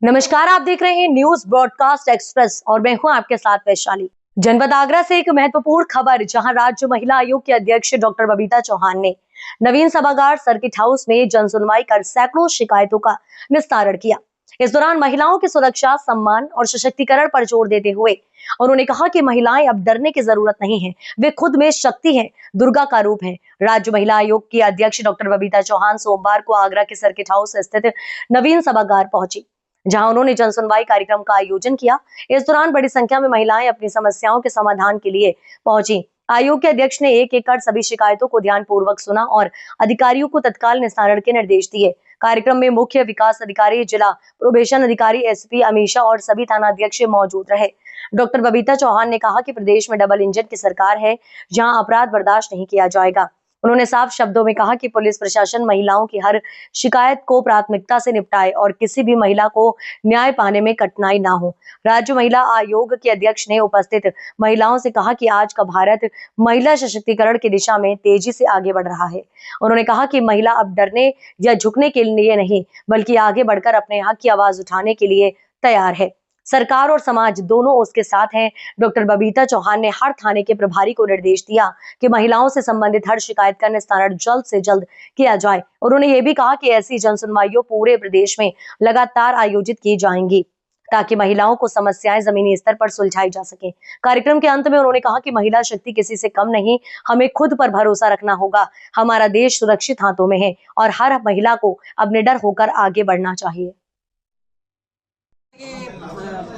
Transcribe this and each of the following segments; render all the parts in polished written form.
नमस्कार, आप देख रहे हैं न्यूज ब्रॉडकास्ट एक्सप्रेस और मैं हूं आपके साथ वैशाली। जनपद आगरा से एक महत्वपूर्ण खबर, जहां राज्य महिला आयोग के अध्यक्ष डॉक्टर बबीता चौहान ने नवीन सभागार सर्किट हाउस में जनसुनवाई कर सैकड़ों शिकायतों का निस्तारण किया। इस दौरान महिलाओं की सुरक्षा, सम्मान और सशक्तिकरण पर जोर देते हुए उन्होंने कहा कि महिलाएं अब डरने की जरूरत नहीं है, वे खुद में शक्ति हैं, दुर्गा का रूप है। राज्य महिला आयोग की अध्यक्ष डॉक्टर बबीता चौहान सोमवार को आगरा के सर्किट हाउस स्थित नवीन सभागार पहुंची, जहां उन्होंने जनसुनवाई कार्यक्रम का आयोजन किया। इस दौरान बड़ी संख्या में महिलाएं अपनी समस्याओं के समाधान के लिए पहुंची। आयोग के अध्यक्ष ने एक एक कर सभी शिकायतों को ध्यानपूर्वक सुना और अधिकारियों को तत्काल निस्तारण के निर्देश दिए। कार्यक्रम में मुख्य विकास अधिकारी, जिला प्रोबेशन अधिकारी, एसपी अमीशा और सभी थानाध्यक्ष मौजूद रहे। डॉक्टर बबीता चौहान ने कहा कि प्रदेश में डबल इंजन की सरकार है, जहां अपराध बर्दाश्त नहीं किया जाएगा। उन्होंने साफ शब्दों में कहा कि पुलिस प्रशासन महिलाओं की हर शिकायत को प्राथमिकता से निपटाए और किसी भी महिला को न्याय पाने में कठिनाई ना हो। राज्य महिला आयोग के अध्यक्ष ने उपस्थित महिलाओं से कहा कि आज का भारत महिला सशक्तिकरण की दिशा में तेजी से आगे बढ़ रहा है। उन्होंने कहा कि महिला अब डरने या झुकने के लिए नहीं, बल्कि आगे बढ़कर अपने हक की आवाज उठाने के लिए तैयार है। सरकार और समाज दोनों उसके साथ हैं। डॉक्टर बबीता चौहान ने हर थाने के प्रभारी को निर्देश दिया कि महिलाओं से संबंधित हर शिकायत का निस्तारण जल्द से जल्द किया जाए। उन्होंने ये भी कहा कि ऐसी जनसुनवाइयां पूरे प्रदेश में लगातार आयोजित की जाएंगी, ताकि महिलाओं को समस्याएं जमीनी स्तर पर सुलझाई जा सके। कार्यक्रम के अंत में उन्होंने कहा कि महिला शक्ति किसी से कम नहीं, हमें खुद पर भरोसा रखना होगा। हमारा देश सुरक्षित हाथों में है और हर महिला को अब निडर होकर आगे बढ़ना चाहिए।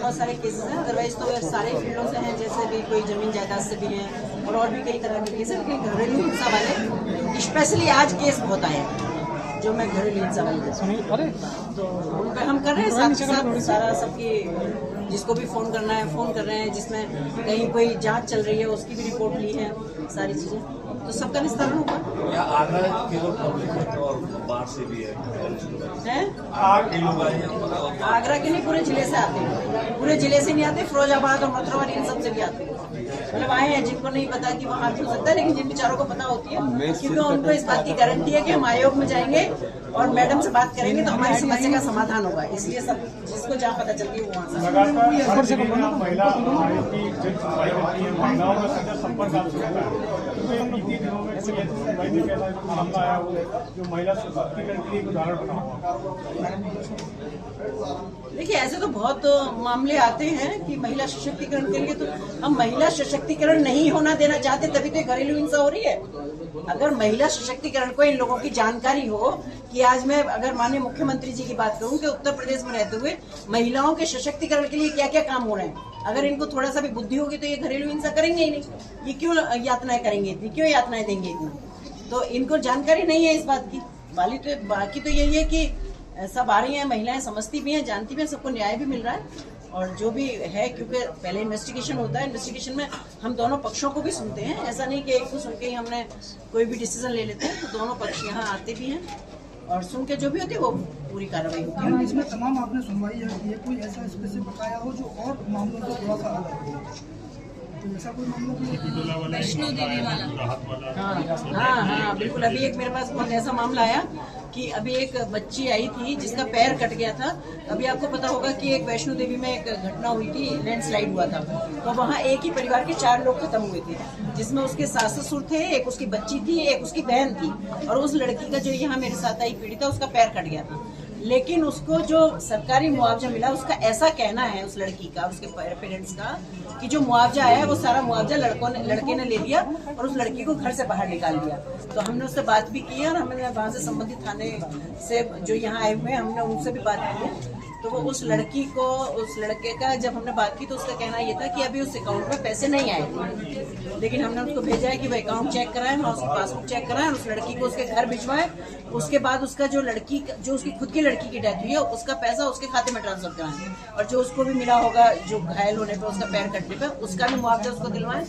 बहुत सारे केसेस हैं, अदरवाइज तो सारे फील्डों से हैं, जैसे भी कोई जमीन जायदाद से भी हैं और भी कई तरह के केस हैं। लेकिन घरेलू हिंसा वाले स्पेशली आज केस बहुत आए हैं, जो मैं घरेलू हिंसा वाले तो उन पर हम कर रहे हैं साथ साथ सारा सबकी, जिसको भी फोन करना है फोन कर रहे हैं, जिसमें कहीं कोई जांच चल रही है उसकी भी रिपोर्ट ली है, सारी चीजें तो सबका निस्तारण होगा। आगरा के पब्लिक और बाहर से भी है? आगरा के नहीं, पूरे जिले से आते हैं, पूरे जिले से नहीं आते, फिरोजाबाद और मथुरा इन सब से भी आते हैं। मतलब आए हैं जिनको नहीं पता कि वहाँ हो सकता है, लेकिन जिन बेचारों को पता होती है, क्योंकि उनको इस बात की गारंटी है कि हम आयोग में जाएंगे और मैडम से बात करेंगे तो हमारी समस्या का समाधान होगा। इसलिए सब जिसको जहाँ पता चलती है वो वहाँ से। महिला आयोग की महिलाओं का सीधा संपर्क मामला आया जो महिला सशक्तिकरण के लिए उदाहरण बना हुआ। देखिए, ऐसे तो बहुत मामले आते हैं कि महिला सशक्तिकरण के लिए, तो हम महिला सशक्तिकरण नहीं होना देना चाहते, तभी तो घरेलू हिंसा हो रही है। अगर महिला सशक्तिकरण को इन लोगों की जानकारी हो कि आज मैं अगर माननीय मुख्यमंत्री जी की बात करूं कि उत्तर प्रदेश में रहते हुए महिलाओं के सशक्तिकरण के लिए क्या क्या काम हो रहे हैं, अगर इनको थोड़ा सा भी बुद्धि होगी तो ये घरेलू हिंसा करेंगे ही नहीं। ये क्यों यातनाएं करेंगे इतनी, क्यों यातनाएं देंगे इतना? तो इनको जानकारी नहीं है इस बात की। बाकी तो यही है कि सब आ रही हैं महिलाएं, समझती भी हैं, जानती भी हैं, सबको न्याय भी मिल रहा है। और जो भी है, क्योंकि पहले इन्वेस्टिगेशन होता है, इन्वेस्टिगेशन में हम दोनों पक्षों को भी सुनते हैं, ऐसा नहीं कि एक को सुन के ही हमने कोई भी डिसीजन ले लेते हैं। तो दोनों पक्ष यहाँ आते भी हैं और सुन के जो भी होती है वो पूरी कार्रवाई होती है। इसमें तमाम आपने सुनवाई है, कोई ऐसा स्पेसिफिक बताया हो जो और मामलों से थोड़ा सा अलग हो, तो ऐसा कोई मामला? वैष्णो देवी वाला, हाँ बिल्कुल। अभी एक मेरे पास बहुत ऐसा मामला आया कि अभी एक बच्ची आई थी जिसका पैर कट गया था। अभी आपको पता होगा कि एक वैष्णो देवी में एक घटना हुई थी, लैंडस्लाइड हुआ था, तो वहाँ एक ही परिवार के 4 लोग खत्म हुए थे, जिसमें उसके सास ससुर थे, एक उसकी बच्ची थी, एक उसकी बहन थी, और उस लड़की का जो यहाँ मेरे साथ आई पीड़ित था, उसका पैर कट गया था। लेकिन उसको जो सरकारी मुआवजा मिला, उसका ऐसा कहना है उस लड़की का, उसके पेरेंट्स का, कि जो मुआवजा आया वो सारा मुआवजा लड़के ने ले लिया और उस लड़की को घर से बाहर निकाल दिया। तो हमने उससे बात भी की और हमने वहाँ से संबंधित थाने से जो यहाँ आए हुए हैं, हमने उनसे भी बात की है। तो वो उस लड़की को, उस लड़के का जब हमने बात की तो उसका कहना ये था कि अभी उस अकाउंट में पैसे नहीं आए, लेकिन हमने उसको भेजा है कि वो अकाउंट चेक कराएं और उसकी पासबुक चेक कराएं, उस लड़की को उसके घर भिजवाएं। उसके बाद उसका जो उसकी खुद की लड़की की डेथ हुई है, उसका पैसा उसके खाते में ट्रांसफर कराएं, और जो उसको भी मिला होगा जो घायल होने पर, उसका पैर कटने पर, उसका भी मुआवजा उसको दिलवाएं।